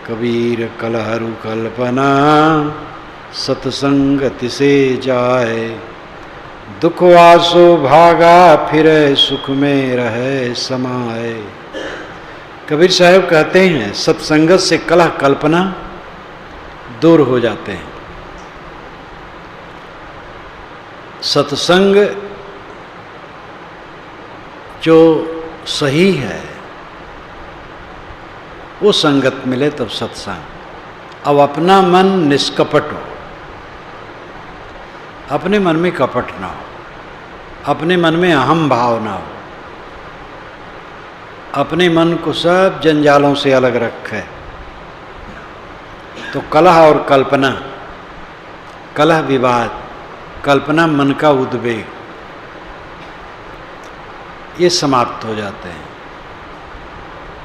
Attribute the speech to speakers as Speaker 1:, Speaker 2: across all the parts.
Speaker 1: कबीर कलहरु कल्पना सत्संगति से जाए। दुख वासो भागा फिरे सुख में रहे समाए। कबीर साहब कहते हैं सत्संगत से कलह कल्पना दूर हो जाते हैं। सत्संग जो सही है वो संगत मिले तब सत्संग। अब अपना मन निष्कपट हो, अपने मन में कपट ना हो, अपने मन में अहम भाव ना हो, अपने मन को सब जंजालों से अलग रखे। तो कलह और कल्पना, कलह विवाद, कल्पना मन का उद्वेग, ये समाप्त हो जाते हैं।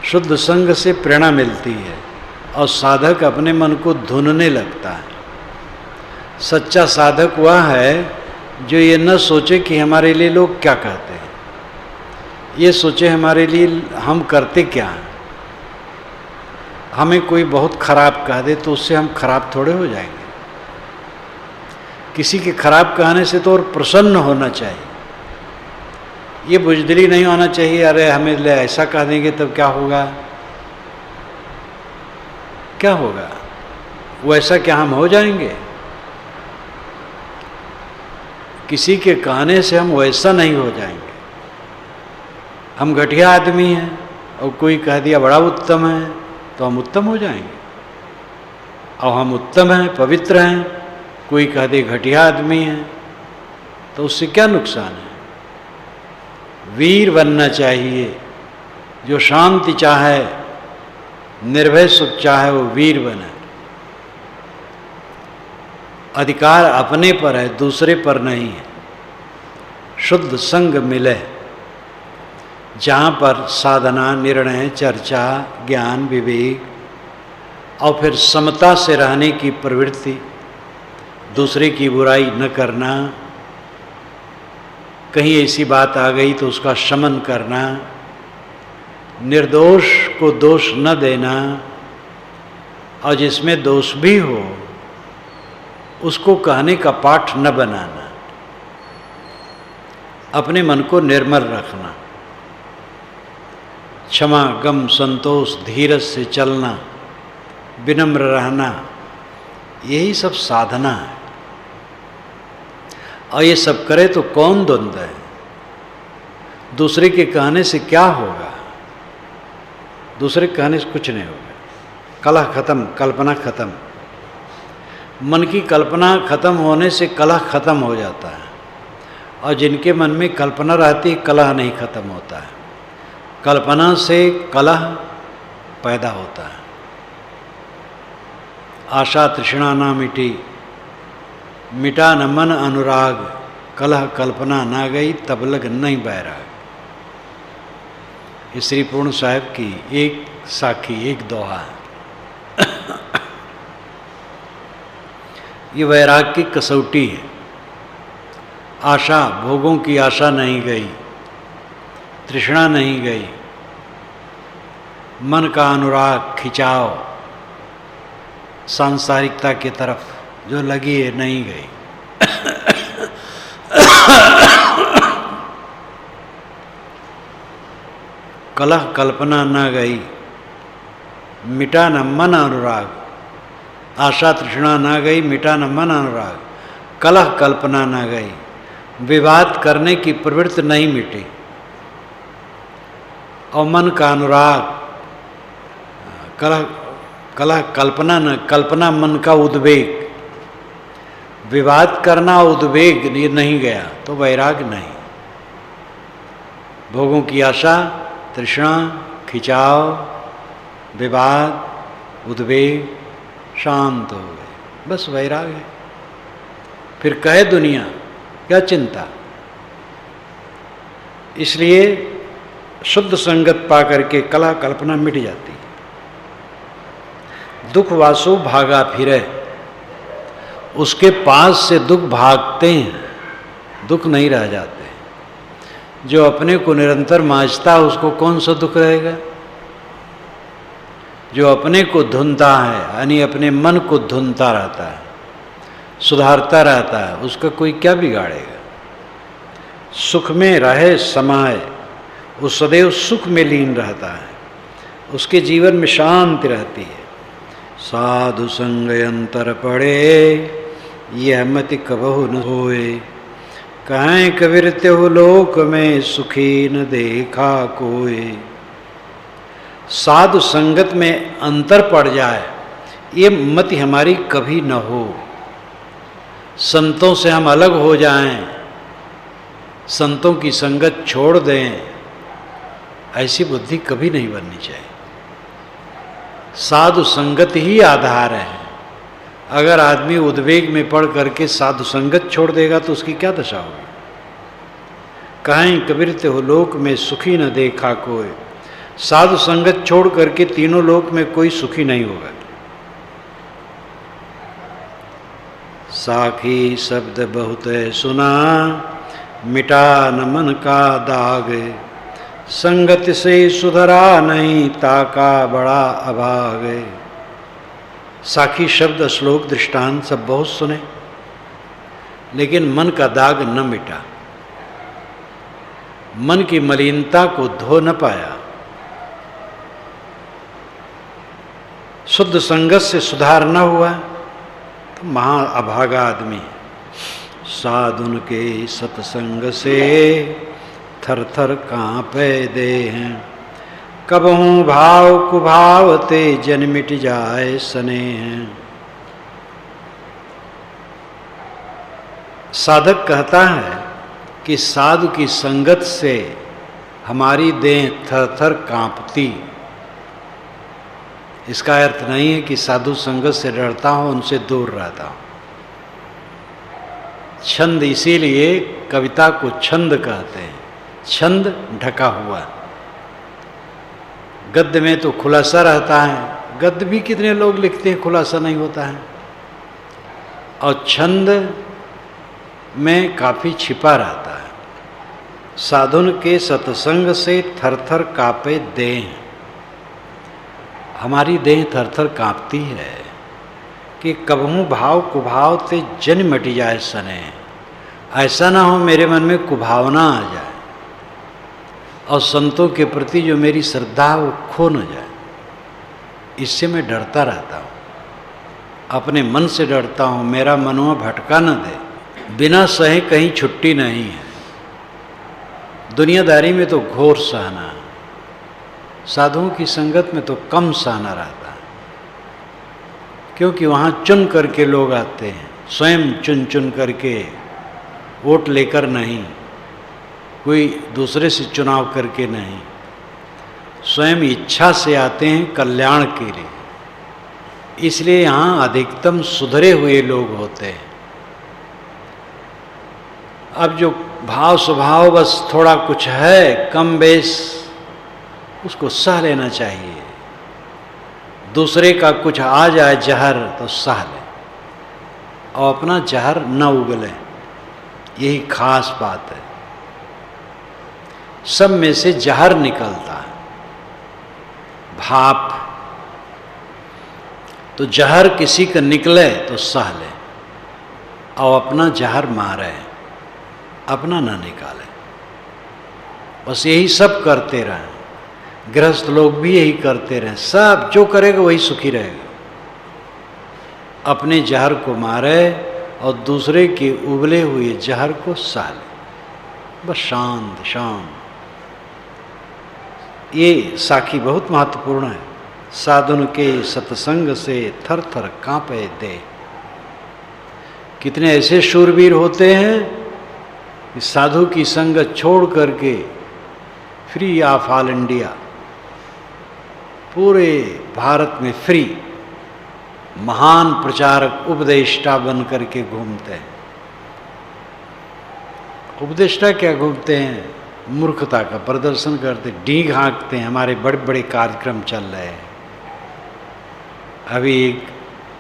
Speaker 1: शुद्ध संग से प्रेरणा मिलती है और साधक अपने मन को धुनने लगता है। सच्चा साधक वह है जो ये न सोचे कि हमारे लिए लोग क्या कहते हैं, ये सोचे हमारे लिए हम करते क्या हैं। हमें कोई बहुत खराब कह दे तो उससे हम खराब थोड़े हो जाएंगे। किसी के खराब कहने से तो और प्रसन्न होना चाहिए। ये बुजदिली नहीं होना चाहिए, अरे हमें ले ऐसा कह देंगे तब क्या होगा, क्या होगा, वैसा क्या हम हो जाएंगे। किसी के कहने से हम वैसा नहीं हो जाएंगे। हम घटिया आदमी हैं और कोई कह दिया बड़ा उत्तम है तो हम उत्तम हो जाएंगे। और हम उत्तम हैं, पवित्र हैं, कोई कह दे घटिया आदमी है तो उससे क्या नुकसान है। वीर बनना चाहिए। जो शांति चाहे, निर्भय सुख चाहे, वो वीर बने। अधिकार अपने पर है, दूसरे पर नहीं है। शुद्ध संग मिले जहाँ पर साधना, निर्णय, चर्चा, ज्ञान, विवेक और फिर समता से रहने की प्रवृत्ति, दूसरे की बुराई न करना, कहीं ऐसी बात आ गई तो उसका शमन करना, निर्दोष को दोष न देना और जिसमें दोष भी हो उसको कहने का पाठ न बनाना, अपने मन को निर्मल रखना, क्षमा, गम, संतोष, धीरज से चलना, विनम्र रहना, यही सब साधना है। और ये सब करे तो कौन द्वंद्व है। दूसरे के कहने से क्या होगा, दूसरे के कहने से कुछ नहीं होगा। कलह खत्म, कल्पना खत्म। मन की कल्पना खत्म होने से कलह खत्म हो जाता है। और जिनके मन में कल्पना रहती, कलह नहीं खत्म होता है। कल्पना से कलह पैदा होता है। आशा तृष्णा ना मिटी, मिटा न मन अनुराग, कलह कल्पना ना गई तब लग नहीं बैराग। ये श्री पूर्ण साहब की एक साखी, एक दोहा है। ये वैराग की कसौटी है। आशा, भोगों की आशा नहीं गई, तृष्णा नहीं गई, मन का अनुराग, खिंचाव सांसारिकता की तरफ जो लगी है नहीं गई। कलह कल्पना न गई, मिटा न मन अनुराग। आशा तृष्णा न गई, मिटा न मन अनुराग। कलह कल्पना न गई, विवाद करने की प्रवृत्ति नहीं मिटी। और मन का अनुराग, कलह कल्पना न, कल्पना मन का उद्वेग, विवाद करना उद्वेग ये नहीं गया तो वैराग नहीं। भोगों की आशा, तृष्णा, खिंचाव, विवाद, उद्वेग शांत हो गए, बस वैराग है। फिर कहे दुनिया क्या चिंता। इसलिए शुद्ध संगत पा करके कलह कल्पना मिट जाती है। दुख वासु भागा फिरे, उसके पास से दुख भागते हैं, दुख नहीं रह जाते। जो अपने को निरंतर मांझता उसको कौन सा दुख रहेगा। जो अपने को धुनता है, यानी अपने मन को धुनता रहता है, सुधारता रहता है, उसका कोई क्या बिगाड़ेगा। सुख में रहे समाये, वो सदैव सुख में लीन रहता है, उसके जीवन में शांति रहती है। साधु संग अंतर पड़े, यह मति कबहु न होए। कहें कबीर त्यों लोक में, सुखी न देखा कोई। साधु संगत में अंतर पड़ जाए, ये मति हमारी कभी न हो। संतों से हम अलग हो जाएं, संतों की संगत छोड़ दें, ऐसी बुद्धि कभी नहीं बननी चाहिए। साधु संगत ही आधार है। अगर आदमी उद्वेग में पड़ करके साधु संगत छोड़ देगा तो उसकी क्या दशा होगी। कहें कबीर त्यों लोक में, सुखी न देखा कोई। साधु संगत छोड़ करके तीनों लोक में कोई सुखी नहीं होगा। साखी शब्द बहुत सुना, मिटा न मन का दाग। संगत से सुधरा नहीं, ताका बड़ा अभाग। साखी शब्द, श्लोक, दृष्टांत सब बहुत सुने, लेकिन मन का दाग न मिटा, मन की मलिनता को धो न पाया। शुद्ध संगत से सुधार न हुआ तो महा अभागा आदमी है। साधुन के सत्संग से थर थर कांपे देह। कबहू भाव कुभाव ते जन मिट जाए स्नेह। साधक कहता है कि साधु की संगत से हमारी देह थर थर कांपती। इसका अर्थ नहीं है कि साधु संगत से डरता हूं, उनसे दूर रहता हूं। छंद, इसीलिए कविता को छंद कहते हैं। छंद ढका हुआ, गद्य में तो खुलासा रहता है। गद्य भी कितने लोग लिखते हैं, खुलासा नहीं होता है। और छंद में काफी छिपा रहता है। साधुन के सत्संग से थर थर कांपे देह। हमारी देह थर थर कांपती है कि कबहू भाव कुभाव ते जन मट जाए सने। ऐसा ना हो मेरे मन में कुभावना आ जाए और संतों के प्रति जो मेरी श्रद्धा है वो खो न जाए। इससे मैं डरता रहता हूँ, अपने मन से डरता हूँ, मेरा मनवा भटका न दे। बिना सहे कहीं छुट्टी नहीं है। दुनियादारी में तो घोर सहना, साधुओं की संगत में तो कम सहना रहता है, क्योंकि वहाँ चुन करके लोग आते हैं, स्वयं चुन चुन करके, वोट लेकर नहीं, कोई दूसरे से चुनाव करके नहीं, स्वयं इच्छा से आते हैं कल्याण के लिए। इसलिए यहाँ अधिकतम सुधरे हुए लोग होते हैं। अब जो भाव स्वभाव बस थोड़ा कुछ है कम बेस, उसको सह लेना चाहिए। दूसरे का कुछ आ जाए जहर तो सह ले और अपना जहर न उगले, यही खास बात है। सब में से जहर निकलता है, भाप। तो जहर किसी का निकले तो सह ले और अपना जहर मारे, अपना ना निकाले। बस यही सब करते रहें। गृहस्थ लोग भी यही करते रहें। सब जो करेगा वही सुखी रहेगा। अपने जहर को मारे और दूसरे के उबले हुए जहर को सह ले, बस शांत शांत। ये साखी बहुत महत्वपूर्ण है। साधुन के सत्संग से थर थर कांपे दे। कितने ऐसे शूरवीर होते हैं कि साधु की संगत छोड़ करके फ्री ऑफ ऑल इंडिया, पूरे भारत में फ्री महान प्रचारक उपदेष्टा बन करके घूमते हैं। उपदेष्टा क्या घूमते हैं, मूर्खता का प्रदर्शन करते, डींग हाँकते हैं। हमारे बड़े बड़े कार्यक्रम चल रहे हैं। अभी एक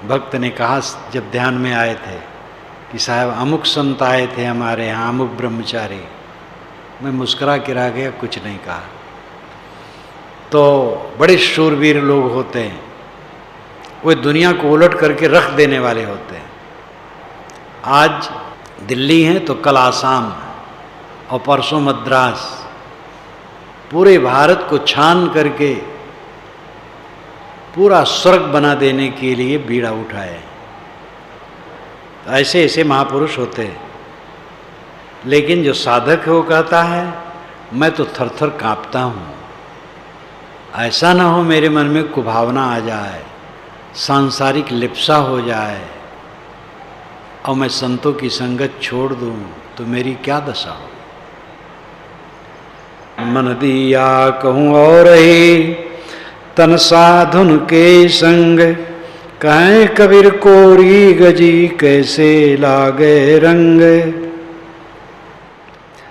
Speaker 1: भक्त ने कहा जब ध्यान में आए थे कि साहब अमुक संत आए थे हमारे यहाँ, अमुक ब्रह्मचारी। मैं मुस्कुरा के रह गया, कुछ नहीं कहा। तो बड़े शूरवीर लोग होते हैं, वे दुनिया को उलट करके रख देने वाले होते हैं। आज दिल्ली है तो कल आसाम और परसों मद्रास, पूरे भारत को छान करके पूरा स्वर्ग बना देने के लिए बीड़ा उठाए। ऐसे ऐसे महापुरुष होते हैं। लेकिन जो साधक है वो कहता है मैं तो थर थर कांपता हूँ, ऐसा ना हो मेरे मन में कुभावना आ जाए, सांसारिक लिप्सा हो जाए और मैं संतों की संगत छोड़ दूँ तो मेरी क्या दशा हो। मन दिया कहूँ और ही तन साधुन के संग, कहें कबीर कोरी गजी कैसे लागे रंग।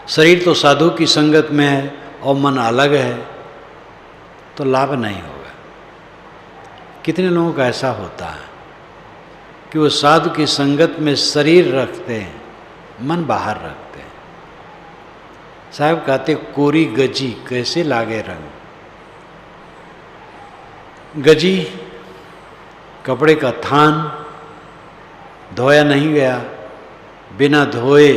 Speaker 1: शरीर तो साधु की संगत में है और मन अलग है तो लाभ नहीं होगा। कितने लोगों का ऐसा होता है कि वो साधु की संगत में शरीर रखते हैं, मन बाहर रखते हैं। साहब कहते कोरी गजी कैसे लागे रंग। गजी कपड़े का थान धोया नहीं गया, बिना धोए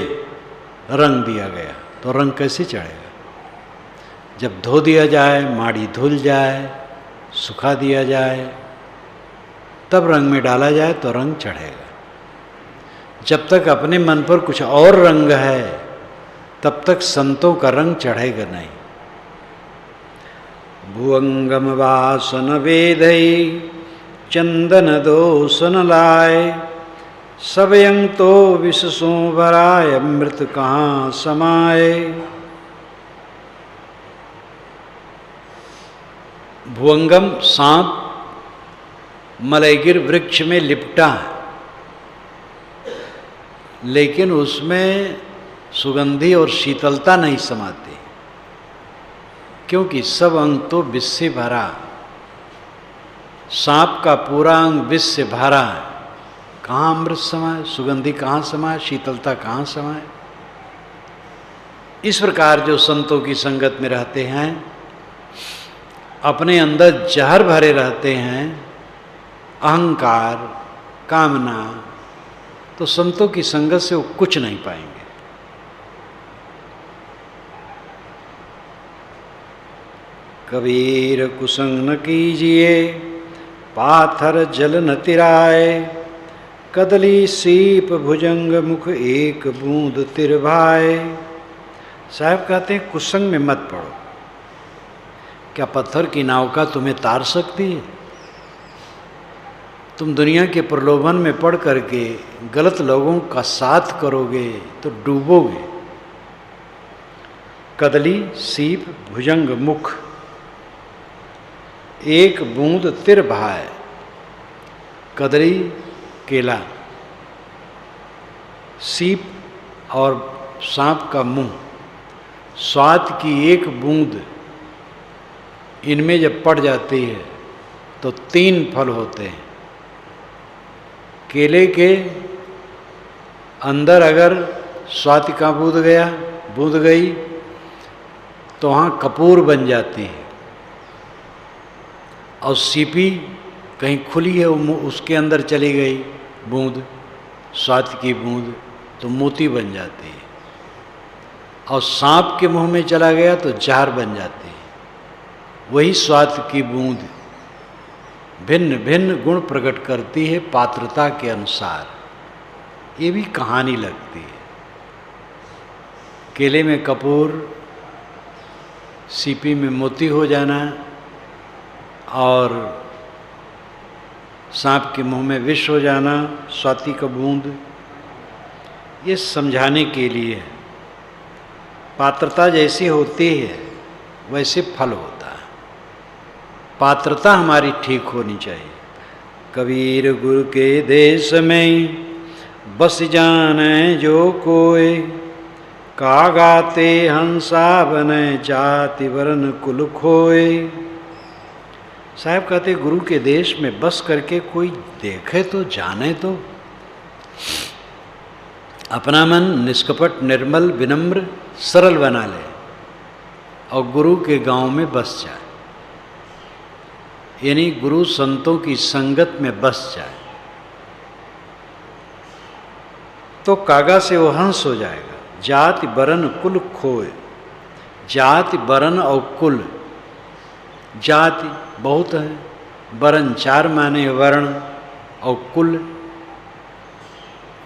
Speaker 1: रंग दिया गया तो रंग कैसे चढ़ेगा। जब धो दिया जाए, माड़ी धुल जाए, सुखा दिया जाए, तब रंग में डाला जाए तो रंग चढ़ेगा। जब तक अपने मन पर कुछ और रंग है तब तक संतों का रंग चढ़ेगा नहीं। भुअंगम वासन वेदई चंदन दोसन लाए, सब यंग तो विषसो भराय अमृत कहाँ समाए। भुअंगम सांप मलयगिर वृक्ष में लिपटा है, लेकिन उसमें सुगंधी और शीतलता नहीं समाती, क्योंकि सब अंग तो विष से भरा। सांप का पूरा अंग विष से भरा है, कहाँ अमृत समाए, सुगंधी कहाँ समाए, शीतलता कहाँ समाए। इस प्रकार जो संतों की संगत में रहते हैं अपने अंदर जहर भरे रहते हैं, अहंकार, कामना, तो संतों की संगत से वो कुछ नहीं पाएंगे। कबीर कुसंग न कीजिए पाथर जल न तिराए, कदली सीप भुजंग मुख एक बूंद तिरभाए। साहब कहते हैं कुसंग में मत पड़ो। क्या पत्थर की नाव का तुम्हें तार सकती है? तुम दुनिया के प्रलोभन में पड़ करके गलत लोगों का साथ करोगे तो डूबोगे। कदली सीप भुजंग मुख एक बूंद तिर भाए। कदली केला, सीप और सांप का मुंह, स्वाद की एक बूंद इनमें जब पड़ जाती है तो 3 फल होते हैं। केले के अंदर अगर स्वाद का बूंद गई तो वहाँ कपूर बन जाती है, और सीपी कहीं खुली है उसके अंदर चली गई बूंद, स्वाद की बूंद, तो मोती बन जाती है, और सांप के मुंह में चला गया तो जहर बन जाती है। वही स्वाद की बूंद भिन्न भिन्न गुण प्रकट करती है पात्रता के अनुसार। ये भी कहानी लगती है। केले में कपूर, सीपी में मोती हो जाना, और सांप के मुंह में विष हो जाना, स्वाति का बूंद, ये समझाने के लिए है। पात्रता जैसी होती है वैसे फल होता है। पात्रता हमारी ठीक होनी चाहिए। कबीर गुरु के देश में बस जाने जो कोई, का गाते हंसा बने जाति वर्ण कुल खोए। साहब कहते गुरु के देश में बस करके कोई देखे तो जाने तो, अपना मन निष्कपट निर्मल विनम्र सरल बना ले और गुरु के गांव में बस जाए। यानी गुरु संतों की संगत में बस जाए तो कागा से वो हंस हो जाएगा। जाति बरन कुल खोए, जाति बरन और कुल, जाति बहुत है, बरन 4 माने वर्ण और कुल।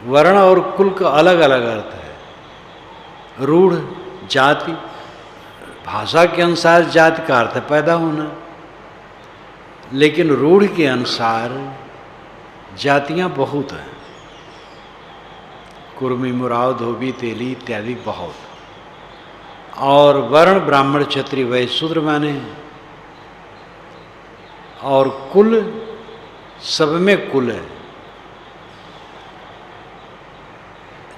Speaker 1: वर्ण और कुल का अलग अलग अर्थ है। रूढ़ जाति, भाषा के अनुसार जाति का अर्थ है पैदा होना, लेकिन रूढ़ के अनुसार जातियां बहुत हैं। कुर्मी, मुराव, धोबी, तेली इत्यादि बहुत। और वर्ण ब्राह्मण, क्षत्रिय, वैश्य, शूद्र माने। और कुल, सब में कुल है।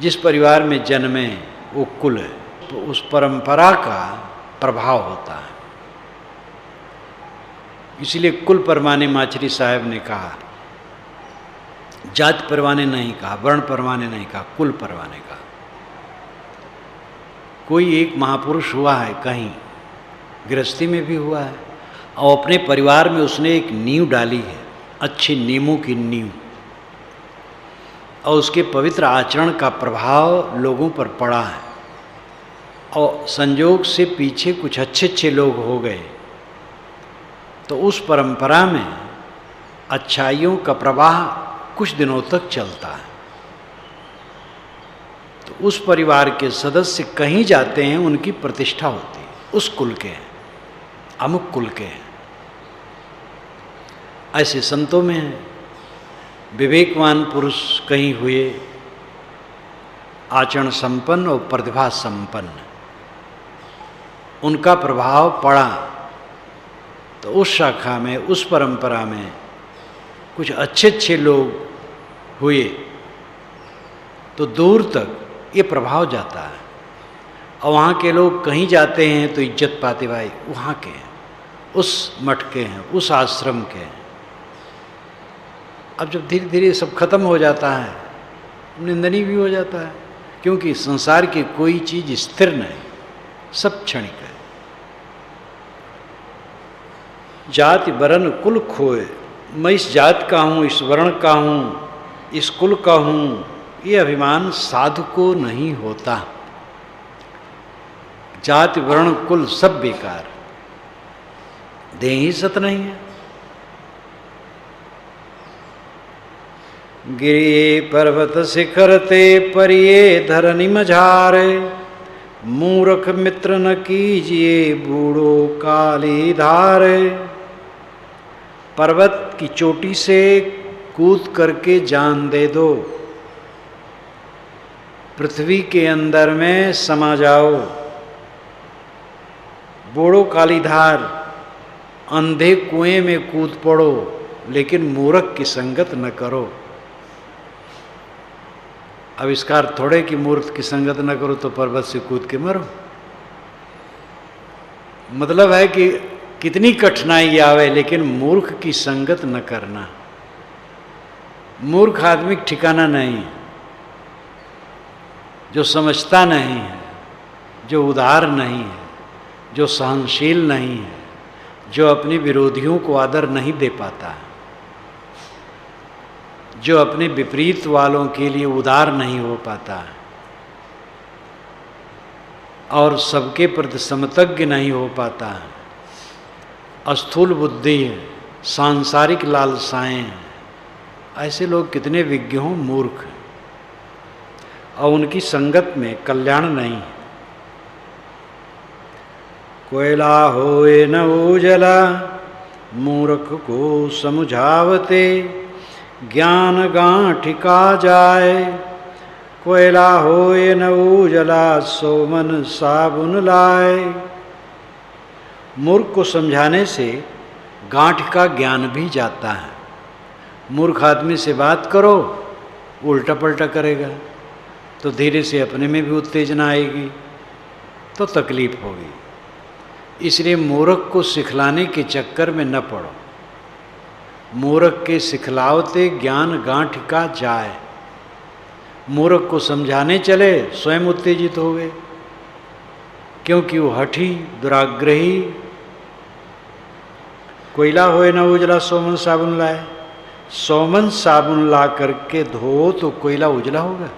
Speaker 1: जिस परिवार में जन्मे वो कुल है, तो उस परंपरा का प्रभाव होता है। इसलिए कुल परवाने माचरी साहब ने कहा, जाति परवाने नहीं कहा, वर्ण परवाने नहीं कहा, कुल परवाने कहा। कोई एक महापुरुष हुआ है, कहीं गृहस्थी में भी हुआ है, और अपने परिवार में उसने एक नींव डाली है, अच्छी नीमों की नींव, और उसके पवित्र आचरण का प्रभाव लोगों पर पड़ा है। और संयोग से पीछे कुछ अच्छे अच्छे लोग हो गए, तो उस परंपरा में अच्छाइयों का प्रवाह कुछ दिनों तक चलता है। तो उस परिवार के सदस्य कहीं जाते हैं, उनकी प्रतिष्ठा होती है, उस कुल के हैं, अमुक कुल के हैं। ऐसे संतों में है, विवेकवान पुरुष कहीं हुए, आचरण संपन्न और प्रतिभा संपन्न, उनका प्रभाव पड़ा, तो उस शाखा में, उस परंपरा में कुछ अच्छे अच्छे लोग हुए, तो दूर तक ये प्रभाव जाता है। और वहाँ के लोग कहीं जाते हैं तो इज्जत पाते, भाई वहाँ के हैं, उस मठ के हैं, उस आश्रम के हैं। अब जब धीरे धीरे सब खत्म हो जाता है, निंदनीय भी हो जाता है, क्योंकि संसार की कोई चीज़ स्थिर नहीं, सब क्षणिक है। जाति वर्ण कुल खोए, मैं इस जात का हूँ, इस वर्ण का हूँ, इस कुल का हूँ, ये अभिमान साधु को नहीं होता। जाति वर्ण कुल सब बेकार, देह ही सत नहीं है। गिरिये पर्वत शिखर ते परिये धरनी मझारे, मूर्ख मित्र न कीजिए बूढ़ो काली धारे। पर्वत की चोटी से कूद करके जान दे दो, पृथ्वी के अंदर में समा जाओ। बूढ़ो काली धार, अंधे कुएं में कूद पड़ो, लेकिन मूर्ख की संगत न करो। आविष्कार थोड़े कि मूर्ख की संगत न करो तो पर्वत से कूद के मरो। मतलब है कि कितनी कठिनाई आवे, लेकिन मूर्ख की संगत न करना। मूर्ख आदमी ठिकाना नहीं है, जो समझता नहीं है, जो उदार नहीं है, जो सहनशील नहीं है, जो अपने विरोधियों को आदर नहीं दे पाता, जो अपने विपरीत वालों के लिए उदार नहीं हो पाता, और सबके प्रति समतज्ञ नहीं हो पाता, स्थूल बुद्धि है, सांसारिक लालसाएं हैं, ऐसे लोग कितने विज्ञ हों, मूर्ख, और उनकी संगत में कल्याण नहीं है। कोयला होए न उजला, मूर्ख को समझावते, ज्ञान गांठिका जाए। कोयला होए न उजला, सो मन साबुन लाए। मूर्ख को समझाने से गांठ का ज्ञान भी जाता है। मूर्ख आदमी से बात करो, उल्टा पलटा करेगा, तो धीरे से अपने में भी उत्तेजना आएगी, तो तकलीफ होगी। इसलिए मूर्ख को सिखलाने के चक्कर में न पड़ो। मूर्ख के सिखलावते ज्ञान गांठिका जाए। मूर्ख को समझाने चले, स्वयं उत्तेजित हो गए, क्योंकि वो हठी, दुराग्रही, कोयला होए न उजला सोमन साबुन लाए। सोमन साबुन ला करके धो तो कोयला उजला होगा।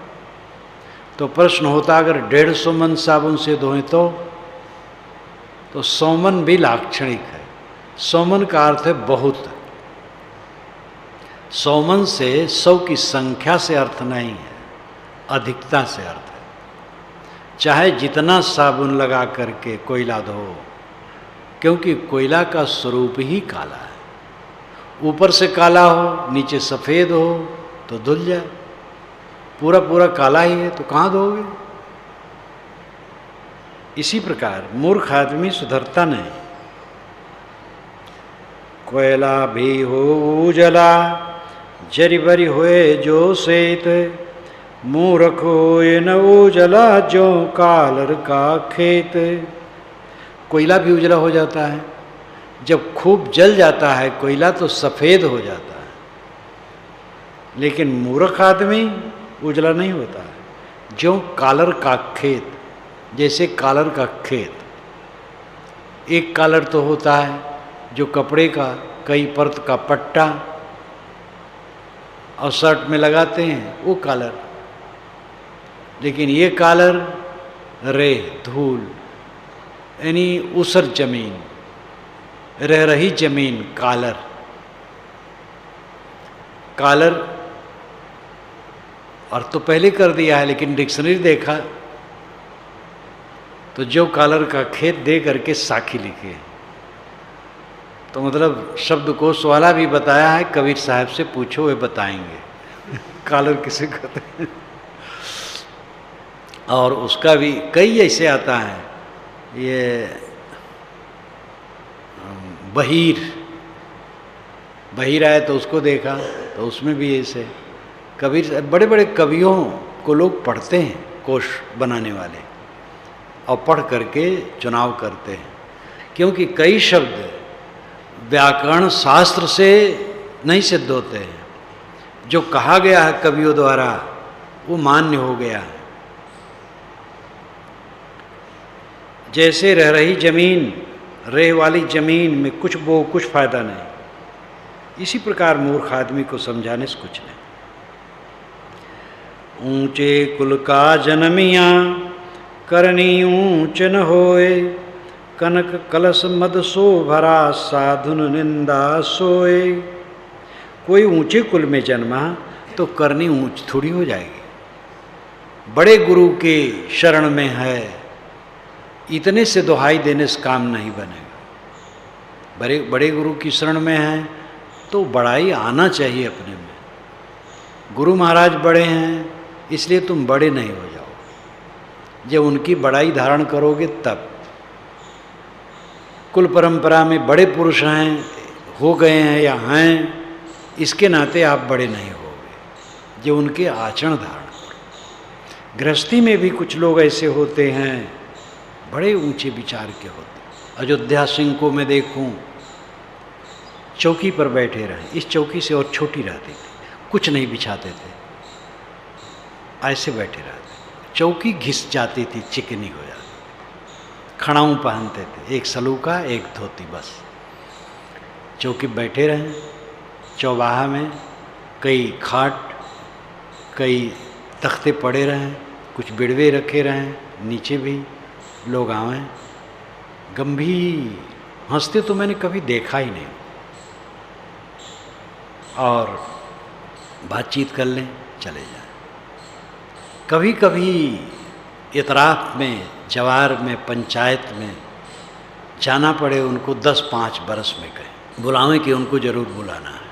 Speaker 1: तो प्रश्न होता अगर 1.5 सोमन साबुन से धोएं तो सोमन भी लाक्षणिक है। सोमन का अर्थ है बहुत। सोमन से 100 की संख्या से अर्थ नहीं है, अधिकता से अर्थ है। चाहे जितना साबुन लगा करके कोयला धो, क्योंकि कोयला का स्वरूप ही काला है। ऊपर से काला हो, नीचे सफ़ेद हो तो धुल जाए। पूरा पूरा काला ही है तो कहाँ धोगे। इसी प्रकार मूर्ख आदमी सुधरता नहीं। कोयला भी हो उजला, जरी बरी होए जो सेत। मूर्ख होए न उजला, जो कालर का खेत। कोयला भी उजला हो जाता है। जब खूब जल जाता है कोयला तो सफ़ेद हो जाता है, लेकिन मूर्ख आदमी उजला नहीं होता है। जो कालर का खेत, जैसे कालर का खेत। एक कालर तो होता है जो कपड़े का कई परत का पट्टा और शर्ट में लगाते हैं, वो कालर। लेकिन ये कालर रेत, धूल, यानी ऊसर जमीन, रह रही जमीन, कालर। कालर और तो पहले कर दिया है, लेकिन डिक्शनरी देखा तो जो कालर का खेत दे करके साखी लिखे। तो मतलब शब्दकोश वाला भी बताया है, कबीर साहब से पूछो वे बताएंगे कालर किसे कहते हैं। और उसका भी कई ऐसे आता है, ये बहीर आए तो उसको देखा तो उसमें भी ऐसे। कबीर बड़े बड़े कवियों को लोग पढ़ते हैं, कोश बनाने वाले, और पढ़ करके चुनाव करते हैं, क्योंकि कई शब्द व्याकरण शास्त्र से नहीं सिद्ध होते हैं। जो कहा गया है कवियों द्वारा वो मान्य हो गया है। जैसे रह रही जमीन, रेह वाली जमीन में कुछ बो कुछ फायदा नहीं, इसी प्रकार मूर्ख आदमी को समझाने से कुछ नहीं। ऊंचे कुल का जनमिया, करनी ऊंच न होए। कनक कलश मद सो भरा, साधुन निंदा सोए। कोई ऊंचे कुल में जन्मा तो करनी ऊंच थोड़ी हो जाएगी। बड़े गुरु के शरण में है, इतने से दुहाई देने से काम नहीं बनेगा। बड़े गुरु की शरण में है तो बड़ाई आना चाहिए अपने में। गुरु महाराज बड़े हैं इसलिए तुम बड़े नहीं हो जाओ। जब उनकी बड़ाई धारण करोगे तब। कुल परंपरा में बड़े पुरुष हैं, हो गए हैं या हैं, इसके नाते आप बड़े नहीं होगे। जो उनके आचरण धारण करो। गृहस्थी में भी कुछ लोग ऐसे होते हैं, बड़े ऊंचे विचार के होते। अयोध्या सिंह को मैं देखूं, चौकी पर बैठे रहे, इस चौकी से और छोटी रहती थी, कुछ नहीं बिछाते थे, ऐसे बैठे रहते। चौकी घिस जाती थी, चिकनी हो जाती। खड़ाऊँ पहनते थे, एक सलूका एक धोती, बस। चौकी बैठे रहे। चौबाहा में कई खाट, कई तख्ते पड़े रहें, कुछ बिड़वे रखे रहें, नीचे भी लोग आवें। गंभीर हंसते तो मैंने कभी देखा ही नहीं। और बातचीत कर लें, चले जाएं। कभी कभी इतराफ में, जवार में, पंचायत में जाना पड़े उनको, 10-5 बरस में कहें, बुलावें कि उनको ज़रूर बुलाना है,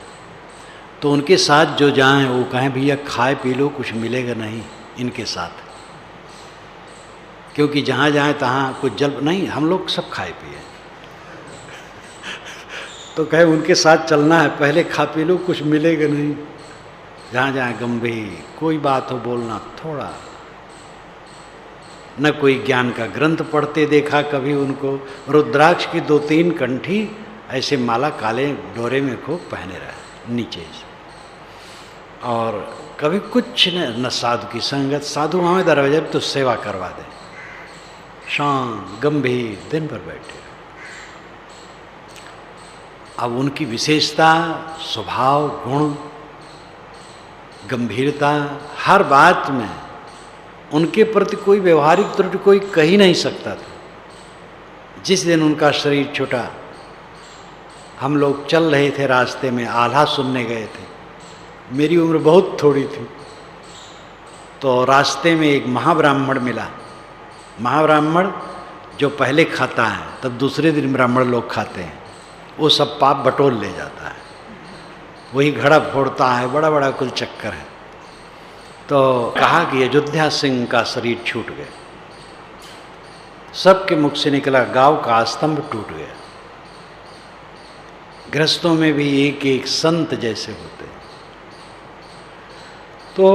Speaker 1: तो उनके साथ जो जाएं वो कहें भैया खाए पी लो, कुछ मिलेगा नहीं इनके साथ। क्योंकि जहाँ जाएं तहाँ कुछ जल्द नहीं, हम लोग सब खाए पिए। तो कहे उनके साथ चलना है, पहले खा पी लो, कुछ मिलेगा नहीं। जहाँ जहाँ गंभीर कोई बात हो बोलना थोड़ा। न कोई ज्ञान का ग्रंथ पढ़ते देखा कभी उनको। रुद्राक्ष की 2-3 कंठी ऐसे माला काले डोरे में खूब पहने रहे नीचे से। और कभी कुछ न साधु की संगत, साधु हमें दरवाजे पर तो सेवा करवा दे, शांत गंभीर दिन भर बैठे। अब उनकी विशेषता, स्वभाव, गुण, गंभीरता, हर बात में उनके प्रति कोई व्यवहारिक त्रुटि कोई कह ही नहीं सकता था। जिस दिन उनका शरीर छूटा, हम लोग चल रहे थे, रास्ते में आल्हा सुनने गए थे। मेरी उम्र बहुत थोड़ी थी, तो रास्ते में एक महाब्राह्मण मिला। महाब्राह्मण जो पहले खाता है तब दूसरे दिन ब्राह्मण लोग खाते हैं, वो सब पाप बटोर ले जाता है, वही घड़ा फोड़ता है, बड़ा बड़ा कुल चक्कर है। तो कहा कि अयोध्या सिंह का शरीर छूट गया। सबके मुख से निकला, गांव का स्तंभ टूट गया। गृहस्थों में भी एक एक संत जैसे होते। तो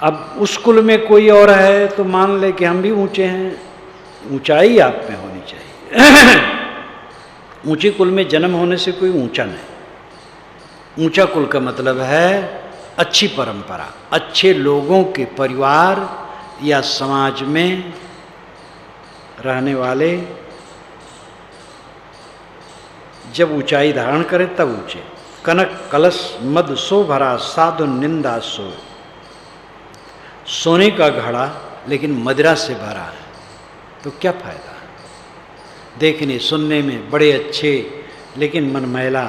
Speaker 1: अब उस कुल में कोई और है तो मान ले कि हम भी ऊंचे हैं, ऊंचाई आप में होनी चाहिए। ऊंचे कुल में जन्म होने से कोई ऊंचा नहीं। ऊंचा कुल का मतलब है अच्छी परंपरा, अच्छे लोगों के परिवार या समाज में रहने वाले जब ऊंचाई धारण करें तब ऊंचे। कनक कलश मद सो भरा, साधु निंदा सो। सोने का घड़ा लेकिन मदिरा से भरा है तो क्या फायदा। देखने सुनने में बड़े अच्छे लेकिन मन मैला,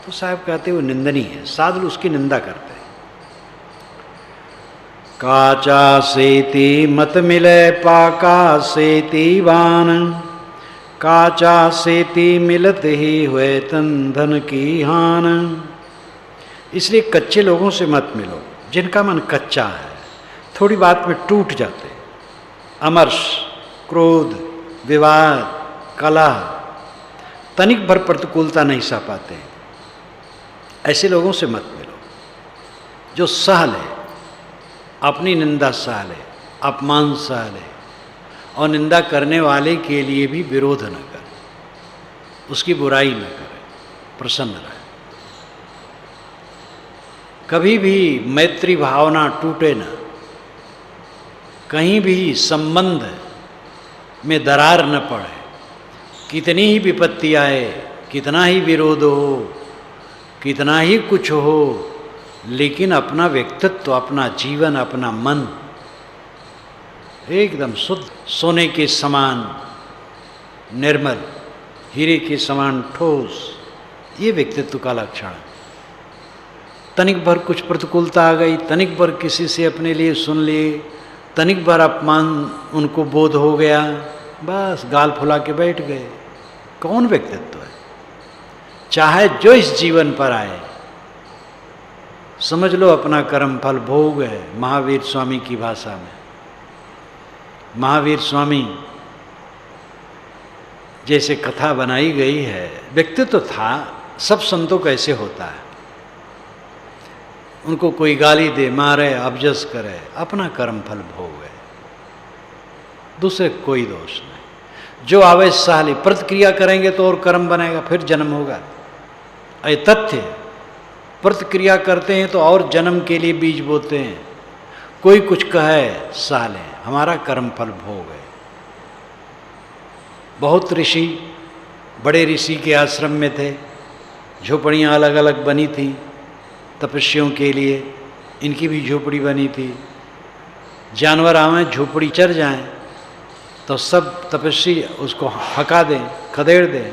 Speaker 1: तो साहब कहते वो निंदनीय है। साधु उसकी निंदा करते हैं। काचा सेती मत मिले पाका सेती बान, काचा सेती मिलत ही हुए तन धन की हान। इसलिए कच्चे लोगों से मत मिलो, जिनका मन कच्चा है, थोड़ी बात में टूट जाते, अमर्ष, क्रोध, विवाद, कलह, तनिक भर प्रतिकूलता नहीं सह पाते, ऐसे लोगों से मत मिलो। जो सह ले, अपनी निंदा सह ले, अपमान सह ले, और निंदा करने वाले के लिए भी विरोध न करे, उसकी बुराई न करे, प्रसन्न रहे। कभी भी मैत्री भावना टूटे न, कहीं भी संबंध में दरार न पड़े। कितनी ही विपत्ति आए, कितना ही विरोध हो, कितना ही कुछ हो, लेकिन अपना व्यक्तित्व, अपना जीवन, अपना मन एकदम शुद्ध, सोने के समान निर्मल, हीरे के समान ठोस, ये व्यक्तित्व का लक्षण है। तनिक भर कुछ प्रतिकूलता आ गई, तनिक भर किसी से अपने लिए सुन लिए, तनिक भर अपमान उनको बोध हो गया, बस गाल फुला के बैठ गए। कौन व्यक्तित्व है? चाहे जो इस जीवन पर आए, समझ लो अपना कर्म फल भोग है। महावीर स्वामी की भाषा में, महावीर स्वामी जैसे कथा बनाई गई है, व्यक्तित्व था सब संतों का ऐसे होता है। उनको कोई गाली दे, मारे, अपजस करे, अपना कर्म फल भोग है, दूसरे कोई दोष नहीं। जो आवे साली प्रतिक्रिया करेंगे तो और कर्म बनेगा, फिर जन्म होगा। ये तथ्य, प्रतिक्रिया करते हैं तो और जन्म के लिए बीज बोते हैं। कोई कुछ कहे, साले हमारा कर्म फल भोग है। बहुत ऋषि, बड़े ऋषि के आश्रम में थे, झोपड़ियाँ अलग अलग बनी थी तपस्वियों के लिए, इनकी भी झोपड़ी बनी थी। जानवर आवें झोपड़ी चर जाएं तो सब तपस्वी उसको हका दें, खदेड़ दें,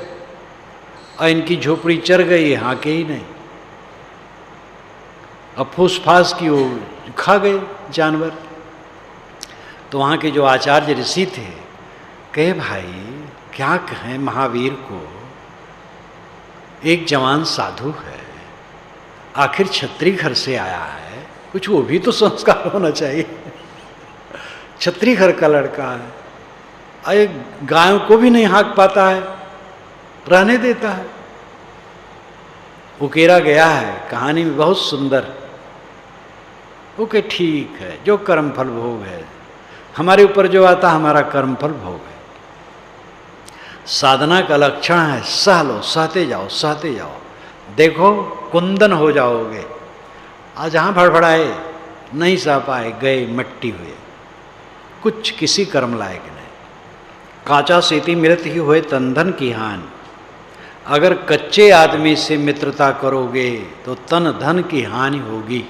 Speaker 1: और इनकी झोपड़ी चर गई, हाके ही नहीं। अब फूस फास की वो खा गए जानवर। तो वहाँ के जो आचार्य ऋषि थे, कहे भाई क्या कहें महावीर को, एक जवान साधु है, आखिर क्षत्रिय घर से आया है, कुछ वो भी तो संस्कार होना चाहिए। क्षत्रिय घर का लड़का है, अरे गायों को भी नहीं हाँक पाता है, रहने देता है। उकेरा गया है, कहानी में बहुत सुंदर। ओके ठीक है, जो कर्म फल भोग है, हमारे ऊपर जो आता हमारा कर्म फल भोग है। साधना का लक्षण है सह लो, सहते जाओ, सहते जाओ, देखो कुंदन हो जाओगे। आज जहाँ भड़बड़ाए, नहीं सह पाए, गए मिट्टी हुए, कुछ किसी कर्म लायक नहीं। काचा सेती मिलत ही हुए तंधन की हान। अगर कच्चे आदमी से मित्रता करोगे तो तन धन की हानि होगी।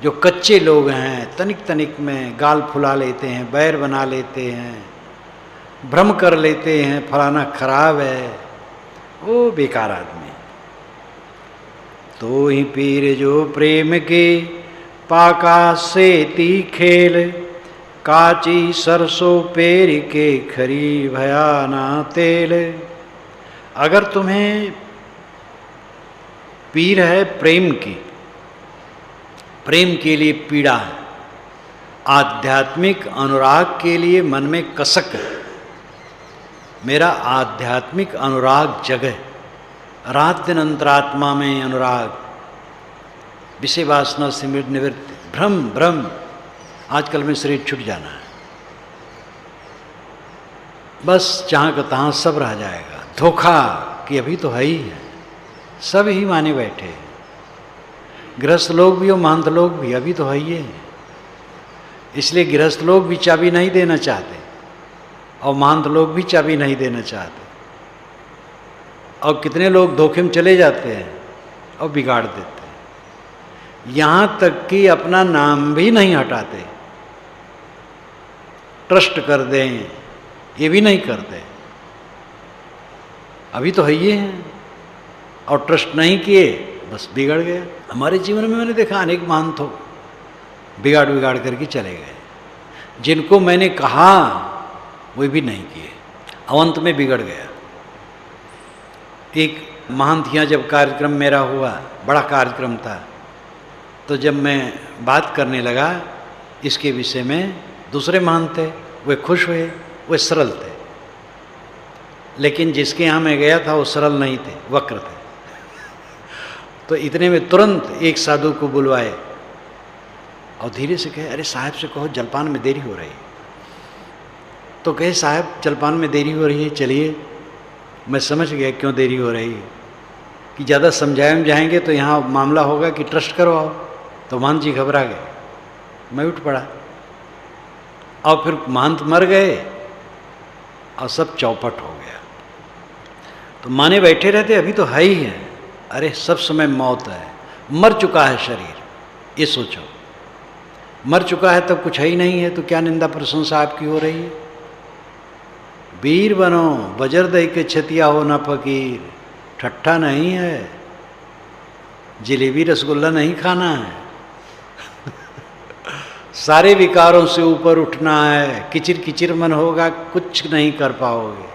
Speaker 1: जो कच्चे लोग हैं, तनिक तनिक में गाल फुला लेते हैं, बैर बना लेते हैं, भ्रम कर लेते हैं, फलाना खराब है, वो बेकार आदमी। तो ही पीर जो प्रेम के पाका से ती खेल, काची सरसों पेर के खरी भयाना तेल। अगर तुम्हें पीर है प्रेम की, प्रेम के लिए पीड़ा है, आध्यात्मिक अनुराग के लिए मन में कसक है, मेरा आध्यात्मिक अनुराग जगे, रात दिन अंतरात्मा में अनुराग, विषय वासना से निवृत्ति, भ्रम भ्रम, आजकल में शरीर छूट जाना है, बस जहाँ का तहाँ सब रह जाएगा। धोखा कि अभी तो है ही है, सब ही माने बैठे हैं, गृहस्थ लोग भी और महंत लोग भी अभी तो है ही है। इसलिए गृहस्थ लोग भी चाबी नहीं देना चाहते और महंत लोग भी चाबी नहीं देना चाहते, और कितने लोग धोखे में चले जाते हैं और बिगाड़ देते हैं। यहाँ तक कि अपना नाम भी नहीं हटाते, ट्रस्ट कर दें ये भी नहीं करते, अभी तो है ये हैं, और ट्रस्ट नहीं किए बस बिगड़ गया। हमारे जीवन में मैंने देखा अनेक महंत हो बिगाड़ बिगाड़ करके चले गए, जिनको मैंने कहा वो भी नहीं किए, अवंत में बिगड़ गया। एक महंत यहाँ जब कार्यक्रम मेरा हुआ, बड़ा कार्यक्रम था, तो जब मैं बात करने लगा इसके विषय में, दूसरे महंत थे, वे खुश हुए, वे सरल थे, लेकिन जिसके यहाँ मैं गया था वो सरल नहीं थे, वक्र थे। तो इतने में तुरंत एक साधु को बुलवाए और धीरे से कहे, अरे साहब से कहो जलपान में देरी हो रही। तो कहे साहब जलपान में देरी हो रही है, चलिए। मैं समझ गया क्यों देरी हो रही है, कि ज़्यादा समझाए जाएंगे तो यहाँ मामला होगा कि ट्रस्ट करवाओ। तो महंत जी घबरा गए, मैं उठ पड़ा, और फिर महंत मर गए और सब चौपट हो गया। तो माने बैठे रहते अभी तो है ही है, अरे सब समय मौत है, मर चुका है शरीर, ये सोचो, मर चुका है तब कुछ है ही नहीं है, तो क्या निंदा प्रशंसा आपकी हो रही है। वीर बनो बजर दई के छतिया हो ना फकीर, ठट्ठा नहीं है, जलेबी रसगुल्ला नहीं खाना है। सारे विकारों से ऊपर उठना है, किचिर किचिर मन होगा, कुछ नहीं कर पाओगे।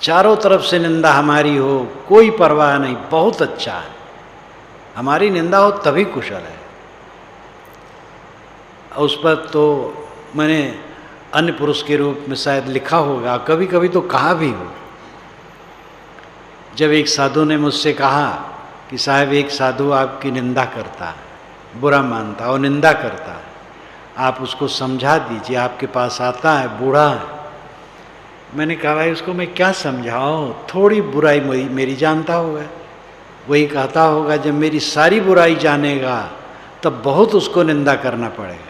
Speaker 1: चारों तरफ से निंदा हमारी हो, कोई परवाह नहीं, बहुत अच्छा है, हमारी निंदा हो तभी कुशल है। उस पर तो मैंने अन्य पुरुष के रूप में शायद लिखा होगा, कभी कभी तो कहा भी हो। जब एक साधु ने मुझसे कहा कि साहब एक साधु आपकी निंदा करता है, बुरा मानता और निंदा करता है, आप उसको समझा दीजिए, आपके पास आता है, बूढ़ा है। मैंने कहा भाई उसको मैं क्या समझाऊं, थोड़ी बुराई मेरी जानता होगा, वही कहता होगा जब मेरी सारी बुराई जानेगा तब बहुत उसको निंदा करना पड़ेगा।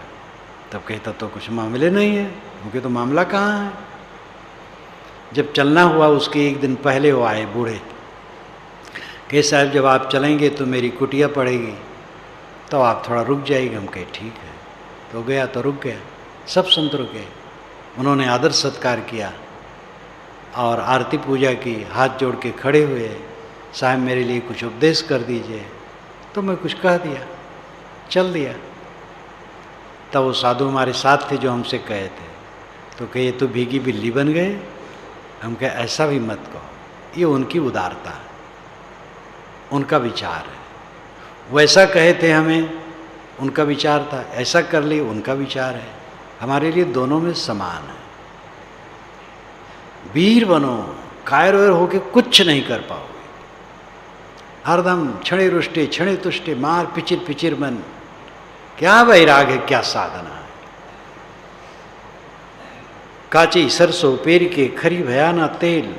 Speaker 1: तब कहता तो कुछ मामले नहीं है, क्योंकि तो मामला कहाँ है। जब चलना हुआ उसके एक दिन पहले वो आए बूढ़े, कहे साहब जब आप चलेंगे तो मेरी कुटिया पड़ेगी, तो आप थोड़ा रुक जाइएगा। हम कहे ठीक है। तो गया तो रुक गया, सब संत रुके, उन्होंने आदर सत्कार किया और आरती पूजा की, हाथ जोड़ के खड़े हुए, साहब मेरे लिए कुछ उपदेश कर दीजिए। तो मैं कुछ कह दिया, चल दिया। तब वो साधु हमारे साथ थे जो हमसे कहे थे, तो कहे तो भीगी बिल्ली बन गए। हम कहे ऐसा भी मत कहो, ये उनकी उदारता है, उनका विचार है। वैसा कहे थे हमें, उनका विचार था, ऐसा कर लिए उनका विचार है, हमारे लिए दोनों में समान है। वीर बनो, कायर वायर होके कुछ नहीं कर पाओगे, हरदम क्षणे रुष्टे क्षणे तुष्टे, मार पिचिर पिचिर मन, क्या वैराग है, क्या साधना है। काची सरसों पेर के खरी भया ना तेल,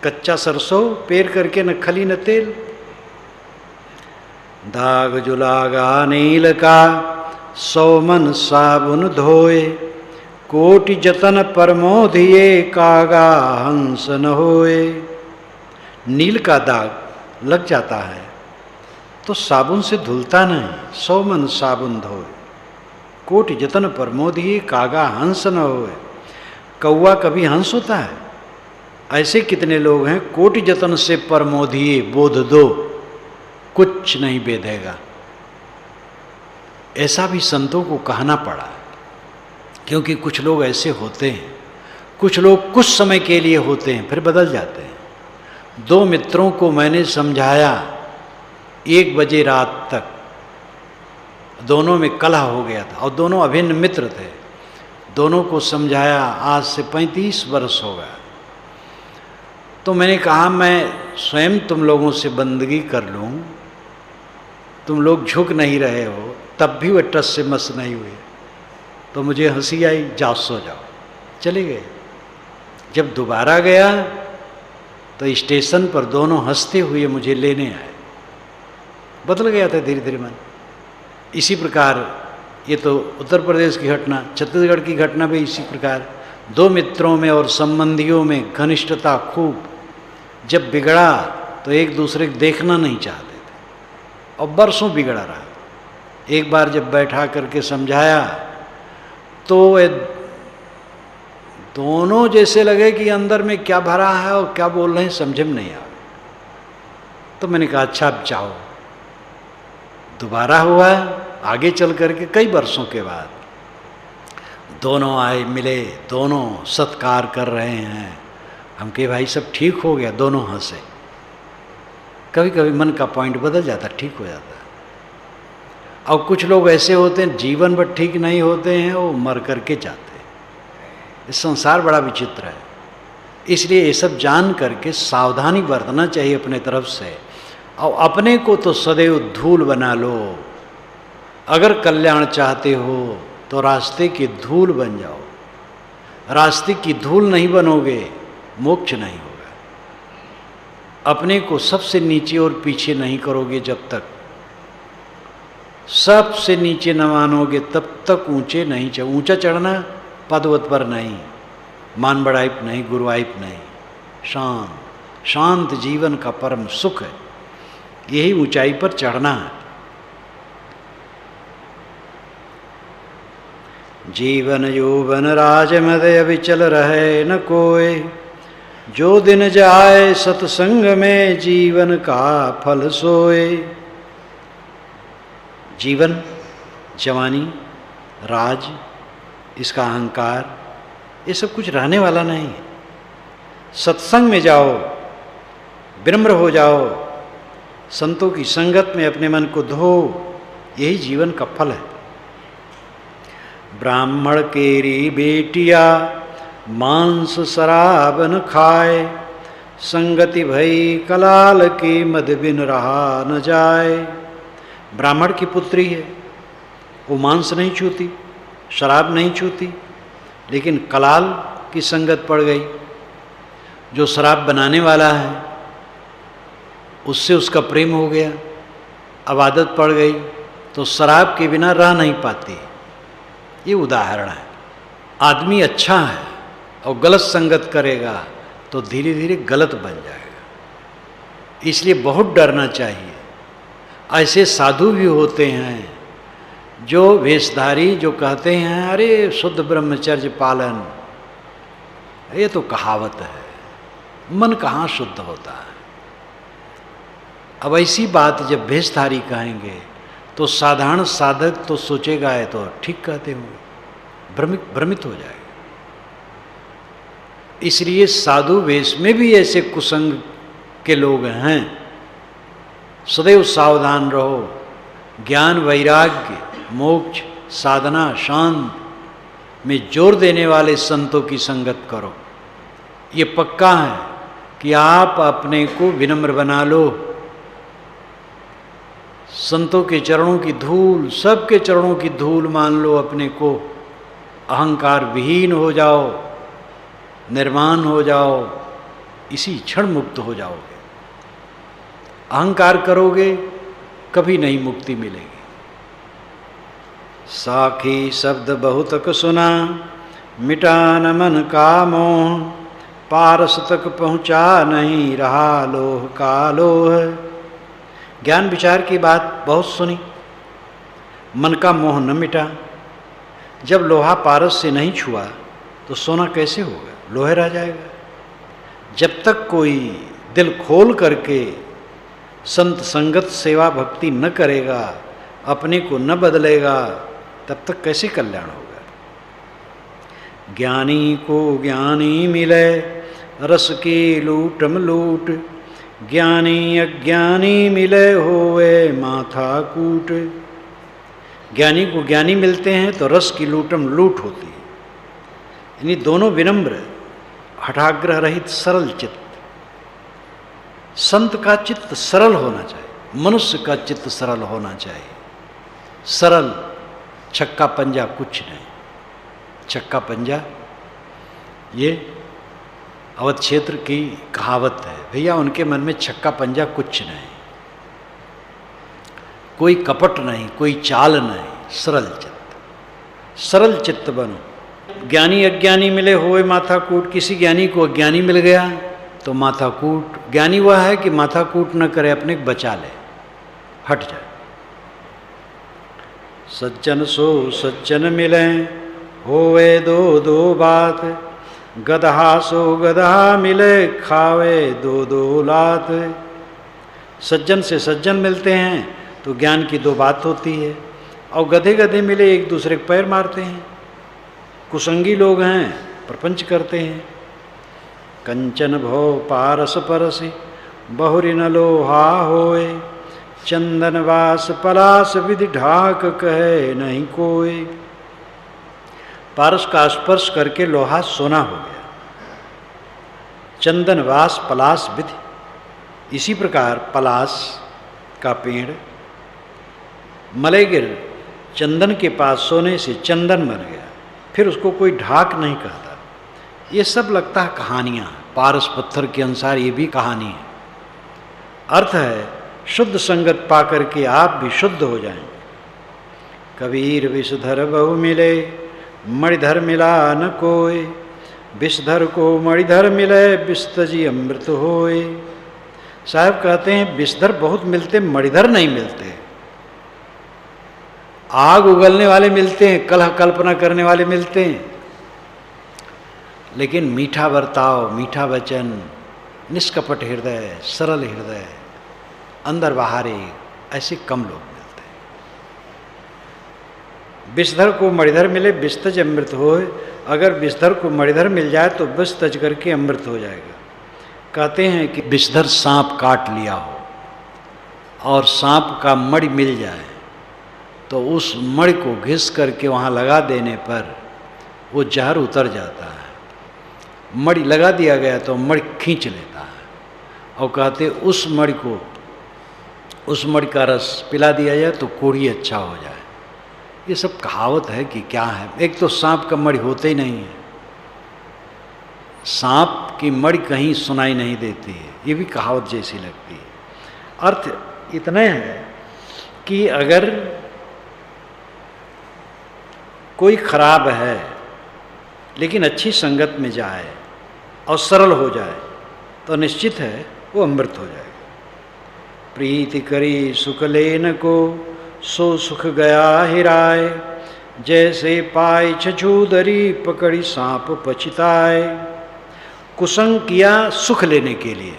Speaker 1: कच्चा सरसों पेर करके न खली न तेल। दाग जुलागा नील का 100 मन साबुन धोए, कोटि जतन परमोधिये कागा हंस न होए। नील का दाग लग जाता है तो साबुन से धुलता नहीं, 100 मन साबुन धोए। कोटि जतन प्रमोदिए कागा हंस न होए। कौवा कभी हंस होता है? ऐसे कितने लोग हैं, कोटि जतन से प्रमोदिए बोध दो, कुछ नहीं बेधेगा। ऐसा भी संतों को कहना पड़ा, क्योंकि कुछ लोग ऐसे होते हैं, कुछ लोग कुछ समय के लिए होते हैं फिर बदल जाते हैं। 2 मित्रों को मैंने समझाया 1 बजे रात तक, दोनों में कलह हो गया था और दोनों अभिन्न मित्र थे। दोनों को समझाया, आज से 35 वर्ष हो गया। तो मैंने कहा मैं स्वयं तुम लोगों से बंदगी कर लूँ, तुम लोग झुक नहीं रहे हो, तब भी वह टस से मस नहीं हुए। तो मुझे हंसी आई, जाओ सो जाओ, चले गए। जब दोबारा गया तो स्टेशन पर दोनों हंसते हुए मुझे लेने आए। बदल गया था धीरे धीरे मन। इसी प्रकार ये तो उत्तर प्रदेश की घटना, छत्तीसगढ़ की घटना भी इसी प्रकार। 2 मित्रों में और संबंधियों में घनिष्ठता खूब, जब बिगड़ा तो एक दूसरे को देखना नहीं चाहते थे और बरसों बिगड़ा रहा। एक बार जब बैठा करके समझाया तो वे दोनों जैसे लगे कि अंदर में क्या भरा है और क्या बोल रहे हैं समझ में नहीं आया। तो मैंने कहा अच्छा अब जाओ। दोबारा हुआ आगे चल करके कई वर्षों के बाद, दोनों आए मिले, दोनों सत्कार कर रहे हैं। हम कहे भाई सब ठीक हो गया, दोनों हंसे। कभी कभी मन का पॉइंट बदल जाता, ठीक हो जाता। और कुछ लोग ऐसे होते हैं जीवन भर ठीक नहीं होते हैं, वो मर करके जाते हैं। इस संसार बड़ा विचित्र है, इसलिए ये सब जान करके सावधानी बरतना चाहिए अपने तरफ से। और अपने को तो सदैव धूल बना लो। अगर कल्याण चाहते हो तो रास्ते की धूल बन जाओ। रास्ते की धूल नहीं बनोगे, मोक्ष नहीं होगा। अपने को सबसे नीचे और पीछे नहीं करोगे जब तक, सबसे नीचे न मानोगे तब तक ऊंचे नहीं चढ़। ऊंचा चढ़ना पदवत पर नहीं, मान बढ़ाइप नहीं, गुरुवाइप नहीं। शांत शांत जीवन का परम सुख है, यही ऊंचाई पर चढ़ना है। जीवन यौवन राज मदय विचल रहे न कोय। जो दिन जाए सत्संग में जीवन का फल सोए। जीवन, जवानी, राज, इसका अहंकार, ये सब कुछ रहने वाला नहीं है। सत्संग में जाओ, विनम्र हो जाओ, संतों की संगत में अपने मन को धो, यही जीवन का फल है। ब्राह्मण केरी बेटिया मांस शराब न खाए। संगति भई कलाल की मद बिन रहा न जाए। ब्राह्मण की पुत्री है, वो मांस नहीं छूती, शराब नहीं छूती, लेकिन कलाल की संगत पड़ गई। जो शराब बनाने वाला है उससे उसका प्रेम हो गया, अब आदत पड़ गई तो शराब के बिना रह नहीं पाती। ये उदाहरण है। आदमी अच्छा है और गलत संगत करेगा तो धीरे धीरे गलत बन जाएगा। इसलिए बहुत डरना चाहिए। ऐसे साधु भी होते हैं जो वेशधारी, जो कहते हैं अरे शुद्ध ब्रह्मचर्य पालन, ये तो कहावत है, मन कहाँ शुद्ध होता है। अब ऐसी बात जब वेशधारी कहेंगे तो साधारण साधक तो सोचेगा है तो ठीक कहते होंगे, भ्रमित हो जाएगा। इसलिए साधु वेश में भी ऐसे कुसंग के लोग हैं, सदैव सावधान रहो। ज्ञान, वैराग्य, मोक्ष, साधना, शांत में जोर देने वाले संतों की संगत करो। ये पक्का है कि आप अपने को विनम्र बना लो। संतों के चरणों की धूल, सबके चरणों की धूल मान लो अपने को। अहंकार विहीन हो जाओ, निर्वाण हो जाओ, इसी क्षण मुक्त हो जाओगे। अहंकार करोगे कभी नहीं मुक्ति मिलेगी। साखी शब्द बहुतक सुना, मिटा न मन का मोह। पारस तक पहुँचा नहीं रहा लोह का लोह। ज्ञान विचार की बात बहुत सुनी, मन का मोह न मिटा। जब लोहा पारस से नहीं छुआ तो सोना कैसे होगा, लोहे रह जाएगा। जब तक कोई दिल खोल करके संत संगत सेवा भक्ति न करेगा, अपने को न बदलेगा, तब तक कैसे कल्याण होगा। ज्ञानी को ज्ञानी मिले रस की लूटम लूट, ज्ञानी अज्ञानी मिले होए माथा कूट। ज्ञानी को ज्ञानी मिलते हैं तो रस की लूटम लूट होती है। यानी दोनों विनम्र, हठाग्रह रहित, सरल चित्त। संत का चित्त सरल होना चाहिए, मनुष्य का चित्त सरल होना चाहिए। सरल, छक्का पंजा कुछ नहीं। छक्का पंजा ये अवध क्षेत्र की कहावत है। भैया उनके मन में छक्का पंजा कुछ नहीं, कोई कपट नहीं, कोई चाल नहीं, सरल चित्त। सरल चित्त बनो। ज्ञानी अज्ञानी मिले होए माथा कूट। किसी ज्ञानी को अज्ञानी मिल गया तो माथा कूट। ज्ञानी वह है कि माथा कूट न करे, अपने को बचा ले, हट जाए। सज्जन सो सज्जन मिले होए दो दो बात, गदहा सो गदहा मिले खावे दो दो लात। सज्जन से सज्जन मिलते हैं तो ज्ञान की दो बात होती है, और गधे गधे मिले एक दूसरे को पैर मारते हैं। कुसंगी लोग हैं, प्रपंच करते हैं। कंचन भो पारस परसि बहुरि न लोहा होए, चंदन वास पलास विधि ढाक कहे नहीं कोई। पारस का स्पर्श करके लोहा सोना हो गया। चंदन वास पलास विधि, इसी प्रकार पलास का पेड़ मलेगिर चंदन के पास सोने से चंदन बन गया, फिर उसको कोई ढाक नहीं कहता। ये सब लगता है कहानियाँ, पारस पत्थर के अनुसार ये भी कहानी है। अर्थ है शुद्ध संगत पा करके आप भी शुद्ध हो जाएं। कबीर विषधर बहु मिले मणिधर मिला न कोय, विषधर को मणिधर मिले विस्तजी अमृत होए। साहब कहते हैं विषधर बहुत मिलते, मणिधर नहीं मिलते। आग उगलने वाले मिलते हैं, कलह कल्पना करने वाले मिलते हैं, लेकिन मीठा बर्ताव, मीठा वचन, निष्कपट हृदय, सरल हृदय, अंदर बाहर एक, ऐसे कम लोग मिलते हैं। विषधर को मणिधर मिले विस्तज अमृत होए। अगर विषधर को मणिधर मिल जाए तो विष तज करके अमृत हो जाएगा। कहते हैं कि विषधर सांप काट लिया हो और सांप का मणि मिल जाए तो उस मणि को घिस करके वहाँ लगा देने पर वो जहर उतर जाता है। मणि लगा दिया गया तो मणि खींच लेता है। और कहते उस मणि को, उस मणि का रस पिला दिया जाए तो कोढ़ी अच्छा हो जाए। ये सब कहावत है कि क्या है। एक तो सांप का मणि होते ही नहीं है, सांप की मणि कहीं सुनाई नहीं देती है, ये भी कहावत जैसी लगती है। अर्थ इतना है कि अगर कोई खराब है लेकिन अच्छी संगत में जाए और सरल हो जाए तो निश्चित है वो अमृत हो जाएगा। प्रीति करी सुख लेन को सो सुख गया हिराए, जैसे पाए छछूदरी पकड़ी सांप पछिताए। कुसंग किया सुख लेने के लिए।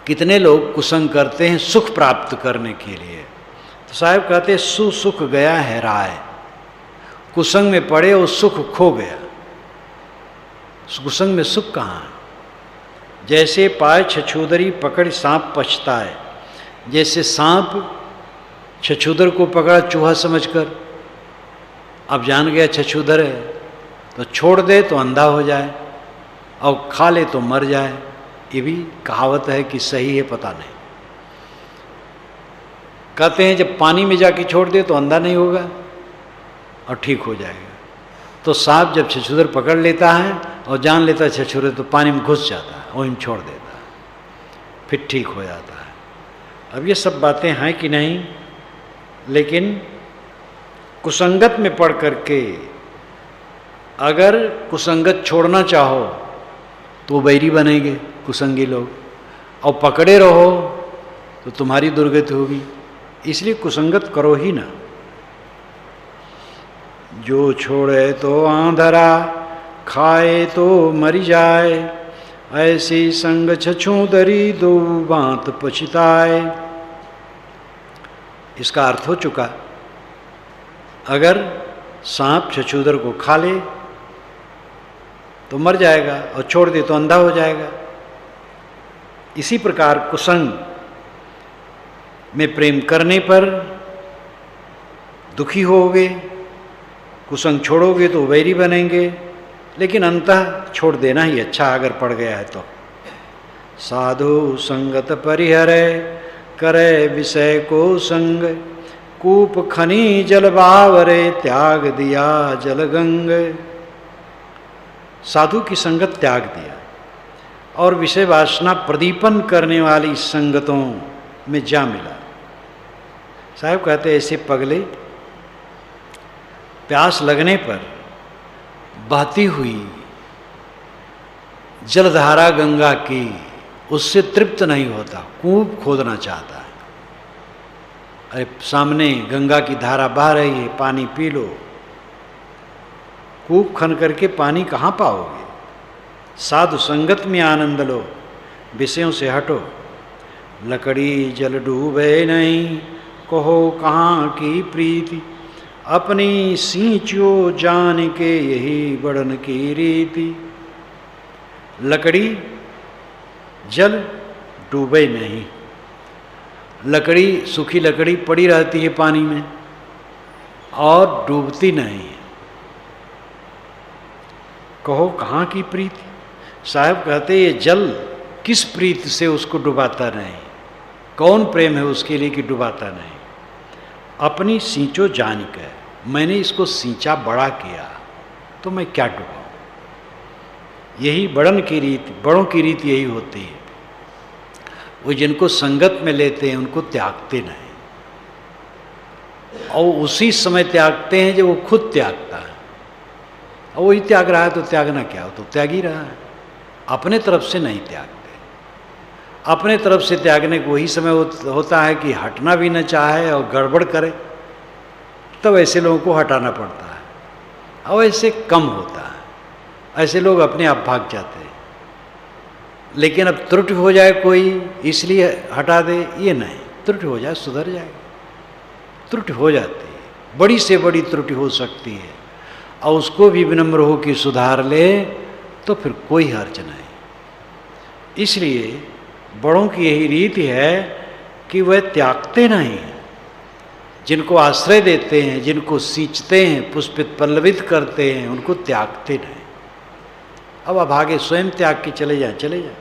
Speaker 1: कितने लोग कुसंग करते हैं सुख प्राप्त करने के लिए। तो साहब कहते सुख गया हैराए। कुसंग में पड़े और सुख खो गया। कुसंग में सुख कहाँ? जैसे पाए छछूदरी पकड़ सांप पछताए। जैसे सांप छछूदर को पकड़ा चूहा समझकर, अब जान गया छछूदर है तो छोड़ दे तो अंधा हो जाए और खा ले तो मर जाए। ये भी कहावत है कि सही है पता नहीं। कहते हैं जब पानी में जाके छोड़ दे तो अंधा नहीं होगा और ठीक हो जाएगा। तो सांप जब छछूदर पकड़ लेता है और जान लेता है छछूदर, तो पानी में घुस जाता है, वहीं छोड़ देता है, फिर ठीक हो जाता है। अब ये सब बातें हैं कि नहीं, लेकिन कुसंगत में पढ़ करके अगर कुसंगत छोड़ना चाहो तो बैरी बनेंगे कुसंगी लोग, और पकड़े रहो तो तुम्हारी दुर्गति होगी। इसलिए कुसंगत करो ही ना। जो छोड़े तो आंधरा, खाए तो मरी जाए, ऐसी संग छछूंदरी दो बात पछिताए। इसका अर्थ हो चुका। अगर सांप छछूदर को खा ले तो मर जाएगा, और छोड़ दे तो अंधा हो जाएगा। इसी प्रकार कुसंग में प्रेम करने पर दुखी होगे, कुसंग छोड़ोगे तो वैरी बनेंगे, लेकिन अंतः छोड़ देना ही अच्छा अगर पड़ गया है तो। साधु संगत परिहरे, करे विषय को संग, कूप खनी जल बावरे, त्याग दिया जल गंग। साधु की संगत त्याग दिया और विषय वासना प्रदीपन करने वाली संगतों में जा मिला। साहब कहते ऐसे पगले प्यास लगने पर बहती हुई जलधारा गंगा की उससे तृप्त नहीं होता, कूप खोदना चाहता है। अरे सामने गंगा की धारा बह रही है, पानी पी लो। कूप खन करके पानी कहाँ पाओगे? साधु संगत में आनंद लो, विषयों से हटो। लकड़ी जल डूबे नहीं, कहो कहाँ की प्रीति, अपनी सींचो जान के यही बढ़न की रीति। लकड़ी जल डूबे नहीं, लकड़ी सूखी लकड़ी पड़ी रहती है पानी में और डूबती नहीं है। कहो कहाँ की प्रीति? साहब कहते ये जल किस प्रीति से उसको डुबाता नहीं, कौन प्रेम है उसके लिए कि डुबाता नहीं। अपनी सींचो जान कर, मैंने इसको सींचा बड़ा किया तो मैं क्या डुबाऊं। यही बड़न की रीति, बड़ों की रीति यही होती है। वो जिनको संगत में लेते हैं उनको त्यागते नहीं, और उसी समय त्यागते हैं जब वो खुद त्यागता है। और वही त्याग रहा है तो त्यागना क्या हो, तो त्याग ही रहा है। अपने तरफ से नहीं त्यागते। अपने तरफ से त्यागने को वही समय होता है कि हटना भी न चाहे और गड़बड़ करे, तब ऐसे लोगों को हटाना पड़ता है। और ऐसे कम होता है, ऐसे लोग अपने आप भाग जाते हैं। लेकिन अब त्रुटि हो जाए कोई इसलिए हटा दे, ये नहीं। त्रुटि हो जाए सुधर जाएगा। त्रुटि हो जाती है, बड़ी से बड़ी त्रुटि हो सकती है, और उसको भी विनम्र हो कि सुधार ले तो फिर कोई हर्ज नहीं। इसलिए बड़ों की यही रीति है कि वह त्यागते नहीं, जिनको आश्रय देते हैं, जिनको सींचते हैं, पुष्पित पल्लवित करते हैं, उनको त्यागते नहीं। अब आगे स्वयं त्याग के चले जाए, चले जाए।